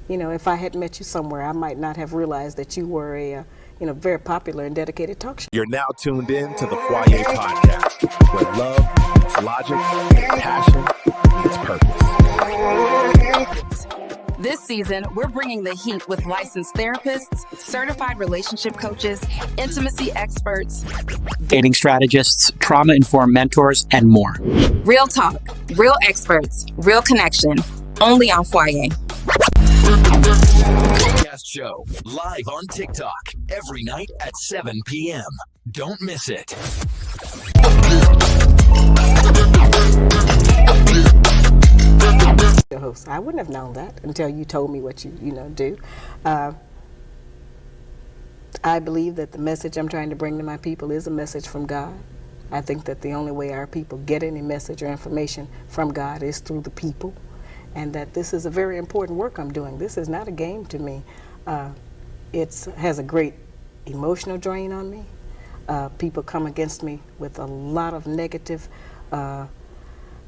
You know, if I had met you somewhere, I might not have realized that you were a very popular and dedicated talk show. You're now tuned in to the Fwayé podcast, where love meets logic, and passion meets purpose. This season, we're bringing the heat with licensed therapists, certified relationship coaches, intimacy experts, dating strategists, trauma-informed mentors, and more. real talk, real experts, real connection, only on Fwayé. Podcast show live on TikTok every night at 7 p.m. Don't miss it. Host. I wouldn't have known that until you told me what you do. I believe that the message I'm trying to bring to my people is a message from God. I think that the only way our people get any message or information from God is through the people, and that this is a very important work I'm doing. This is not a game to me. It has a great emotional drain on me. People come against me with a lot of negative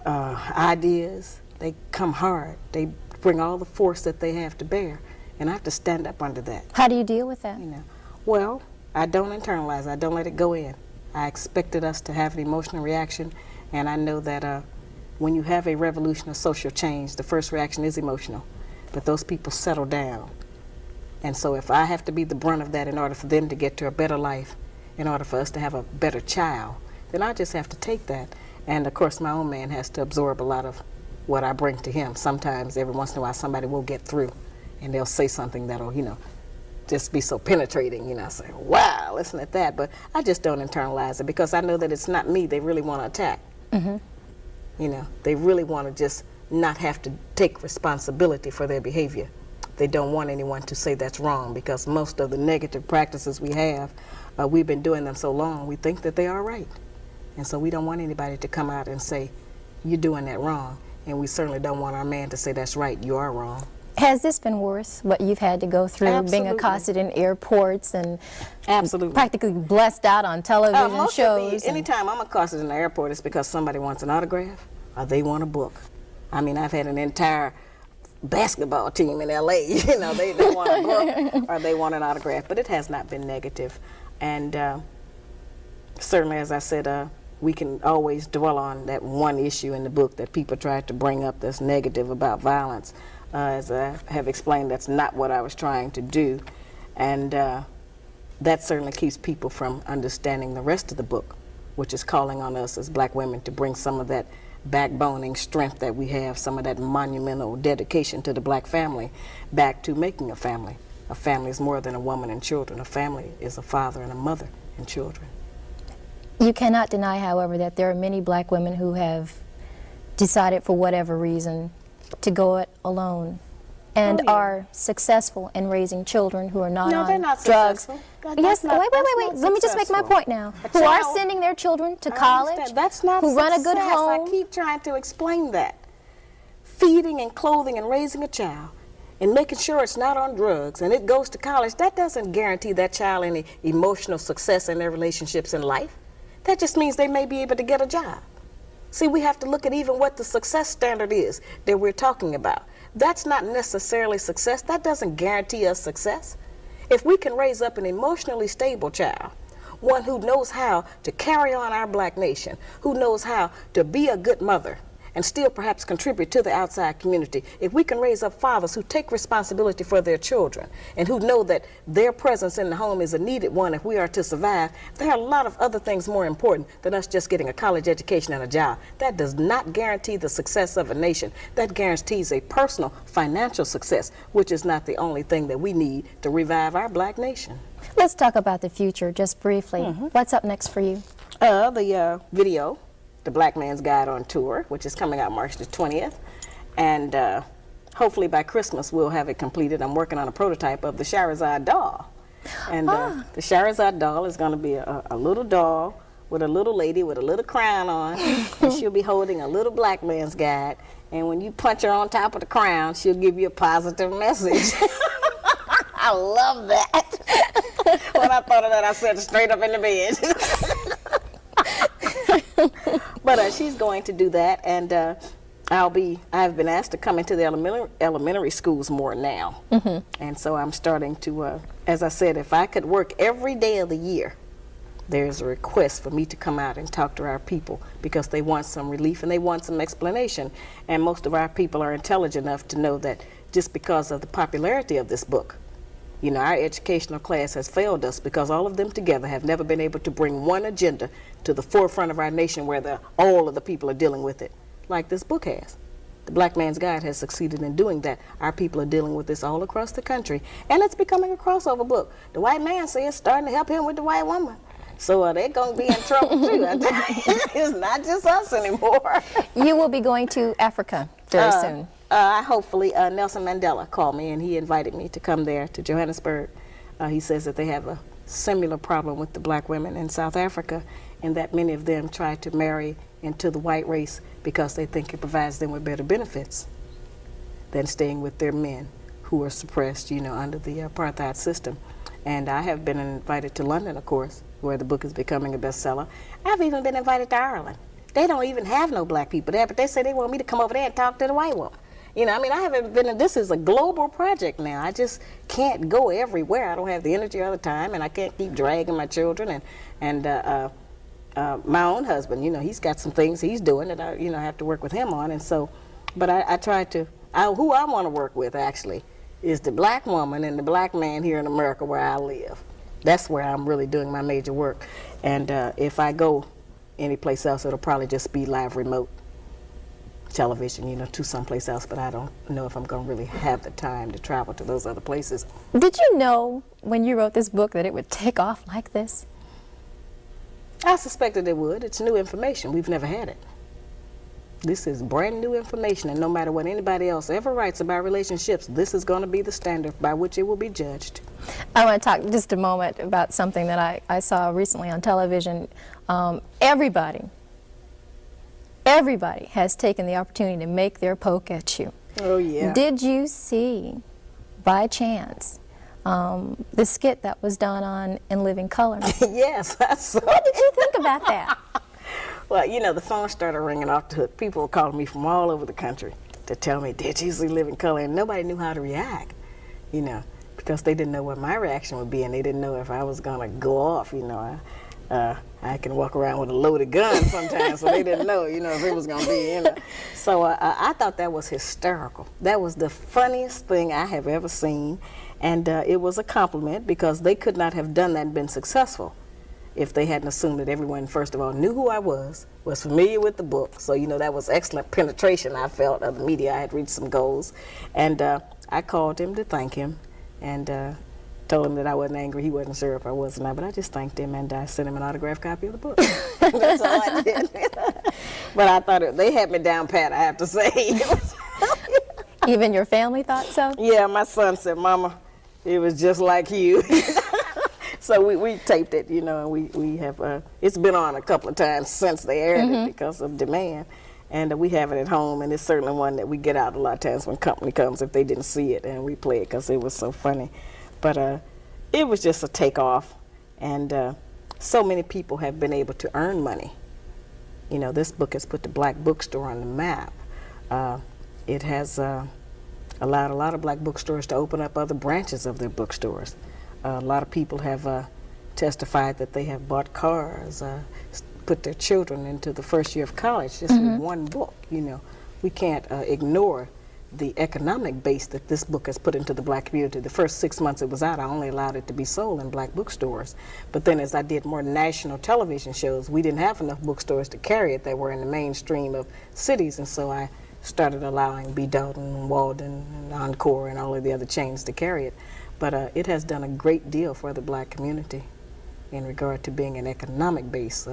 ideas. They come hard. They bring all the force that they have to bear, and I have to stand up under that. How do you deal with that? You know, well, I don't internalize. I don't let it go in. I expected us to have an emotional reaction, and I know that when you have a revolution of social change, the first reaction is emotional, but those people settle down. And so if I have to be the brunt of that in order for them to get to a better life, in order for us to have a better child, then I just have to take that. And of course, my own man has to absorb a lot of what I bring to him. Sometimes, every once in a while, somebody will get through, and they'll say something that'll, just be so penetrating, say, wow, listen at that. But I just don't internalize it, because I know that it's not me they really want to attack. They really want to just not have to take responsibility for their behavior. They don't want anyone to say that's wrong, because most of the negative practices we have, we've been doing them so long, we think that they are right. And so we don't want anybody to come out and say, you're doing that wrong. And we certainly don't want our man to say, that's right, you are wrong. Has this been worse, what you've had to go through, being accosted in airports and practically blessed out on television shows? Anytime I'm accosted in the airport, it's because somebody wants an autograph or they want a book. I mean, I've had an entire basketball team in LA, they want a book or they want an autograph, but it has not been negative. And certainly, as I said, we can always dwell on that one issue in the book that people tried to bring up that's negative about violence. As I have explained, that's not what I was trying to do. And that certainly keeps people from understanding the rest of the book, which is calling on us as black women to bring some of that backboning strength that we have, some of that monumental dedication to the black family, back to making a family. A family is more than a woman and children. A family is a father and a mother and children. You cannot deny, however, that there are many black women who have decided, for whatever reason, to go it alone and are successful in raising children who are not on they're not drugs. Successful. Yes, wait. Let me just make my point now. Who are sending their children to college, that's not who success. run a good home. I keep trying to explain that. Feeding and clothing and raising a child and making sure it's not on drugs and it goes to college, that doesn't guarantee that child any emotional success in their relationships in life. That just means they may be able to get a job. See, we have to look at even what the success standard is that we're talking about. That's not necessarily success. That doesn't guarantee us success. If we can raise up an emotionally stable child, one who knows how to carry on our black nation, who knows how to be a good mother, and still perhaps contribute to the outside community, if we can raise up fathers who take responsibility for their children and who know that their presence in the home is a needed one if we are to survive, there are a lot of other things more important than us just getting a college education and a job. That does not guarantee the success of a nation. That guarantees a personal financial success, which is not the only thing that we need to revive our black nation. Let's talk about the future just briefly. What's up next for you? The video, The Black Man's Guide on Tour, which is coming out March the 20th. And hopefully by Christmas we'll have it completed. I'm working on a prototype of the Shahrazad doll. And the Shahrazad doll is going to be a little doll with a little lady with a little crown on. And she'll be holding a little black man's guide. And when you punch her on top of the crown, she'll give you a positive message. I love that. When I thought of that, I sat straight up in the bed. But she's going to do that, and I've been asked to come into the elementary schools more now. And so I'm starting to, as I said, if I could work every day of the year, there's a request for me to come out and talk to our people because they want some relief and they want some explanation. And most of our people are intelligent enough to know that just because of the popularity of this book, our educational class has failed us because all of them together have never been able to bring one agenda to the forefront of our nation where all of the people are dealing with it, like this book has. The Black Man's Guide has succeeded in doing that. Our people are dealing with this all across the country, and it's becoming a crossover book. The white man says it's starting to help him with the white woman. So they're going to be in trouble too. It's not just us anymore. You will be going to Africa very soon. Hopefully, Nelson Mandela called me and he invited me to come there to Johannesburg. He says that they have a similar problem with the black women in South Africa, and that many of them try to marry into the white race because they think it provides them with better benefits than staying with their men who are suppressed, under the apartheid system. And I have been invited to London, of course, where the book is becoming a bestseller. I've even been invited to Ireland. They don't even have no black people there, but they say they want me to come over there and talk to the white woman. You know, I mean, I haven't been, this is a global project now. I just can't go everywhere. I don't have the energy all the time, and I can't keep dragging my children and my own husband. You know, he's got some things he's doing that I, you know, have to work with him on. And so, but I try to, who I want to work with actually is the black woman and the black man here in America where I live. That's where I'm really doing my major work. And if I go anyplace else, it'll probably just be live remote television, you know, to someplace else, but I don't know if I'm going to really have the time to travel to those other places. Did you know when you wrote this book that it would take off like this? I suspected it would. It's new information. We've never had it. This is brand new information, and no matter what anybody else ever writes about relationships, this is going to be the standard by which it will be judged. I want to talk just a moment about something that I saw recently on television. Everybody has taken the opportunity to make their poke at you. Oh, yeah. Did you see, by chance, the skit that was done on In Living Color? Yes, I saw What did you think about that? Well, you know, the phone started ringing off the hook. People were calling me from all over the country to tell me, did you see Living Color? And nobody knew how to react, you know, because they didn't know what my reaction would be, and they didn't know if I was going to go off, you know. I can walk around with a loaded gun sometimes, so they didn't know, you know, if it was going to be, you know. So I thought that was hysterical. That was the funniest thing I have ever seen, and it was a compliment because they could not have done that and been successful if they hadn't assumed that everyone, first of all, knew who I was familiar with the book. So, you know, that was excellent penetration, I felt, of the media. I had reached some goals. And I called him to thank him and told him that I wasn't angry. He wasn't sure if I was or not, but I just thanked him, and I sent him an autographed copy of the book. That's all I did. But I thought they had me down pat, I have to say. Even your family thought so? Yeah, my son said, Mama, it was just like you. So we taped it, you know, and we have, it's been on a couple of times since they aired it because of demand. And we have it at home, and it's certainly one that we get out a lot of times when company comes if they didn't see it, and we play it because it was so funny. But it was just a takeoff, and so many people have been able to earn money. You know, this book has put the black bookstore on the map. It has allowed a lot of black bookstores to open up other branches of their bookstores. A lot of people have testified that they have bought cars, put their children into the first year of college just with one book. You know, we can't ignore the economic base that this book has put into the black community. The first 6 months it was out, I only allowed it to be sold in black bookstores. But then as I did more national television shows, we didn't have enough bookstores to carry it that were in the mainstream of cities, and so I started allowing B. Dalton and Walden and Encore and all of the other chains to carry it. But it has done a great deal for the black community in regard to being an economic base.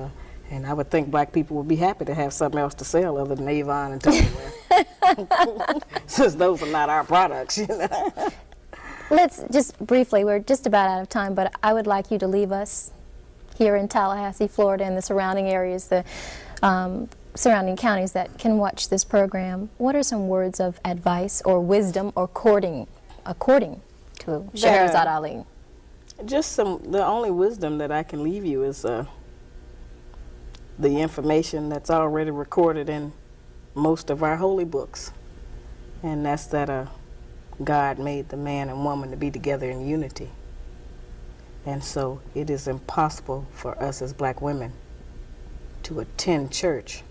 And I would think black people would be happy to have something else to sell other than Avon and Tupperware. Since those are not our products, you know. Let's just briefly, we're just about out of time, but I would like you to leave us here in Tallahassee, Florida, and the surrounding areas, the surrounding counties that can watch this program. What are some words of advice or wisdom or according to Scheherazade Ali? Just the only wisdom that I can leave you is the information that's already recorded in most of our holy books, and that's that God made the man and woman to be together in unity. And so it is impossible for us as black women to attend church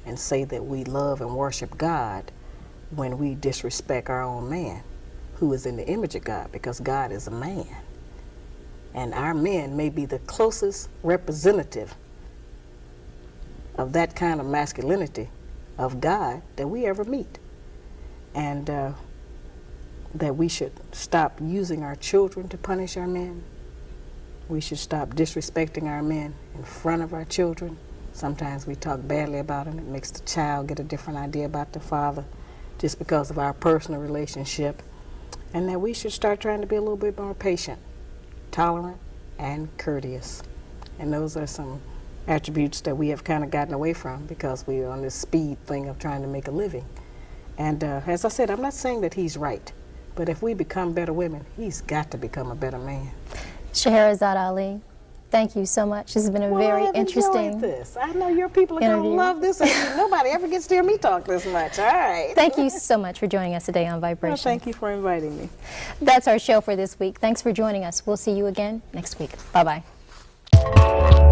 and say that we love and worship God when we disrespect our own man, who is in the image of God, because God is a man. And our men may be the closest representative of that kind of masculinity of God that we ever meet. And that we should stop using our children to punish our men. We should stop disrespecting our men in front of our children. Sometimes we talk badly about them. It makes the child get a different idea about the father just because of our personal relationship. And that we should start trying to be a little bit more patient, tolerant, and courteous. And those are some attributes that we have kind of gotten away from because we are on this speed thing of trying to make a living. And as I said, I'm not saying that he's right, but if we become better women, he's got to become a better man. Scheherazade Ali, Thank you so much. This has been a very I've interesting enjoyed this. I know your people are going interview. to love this. Nobody ever gets to hear me talk this much. All right. Thank you so much for joining us today on Well, Vibration. thank you for inviting me. That's our show for this week. Thanks for joining us. We'll see you again next week. Bye-bye.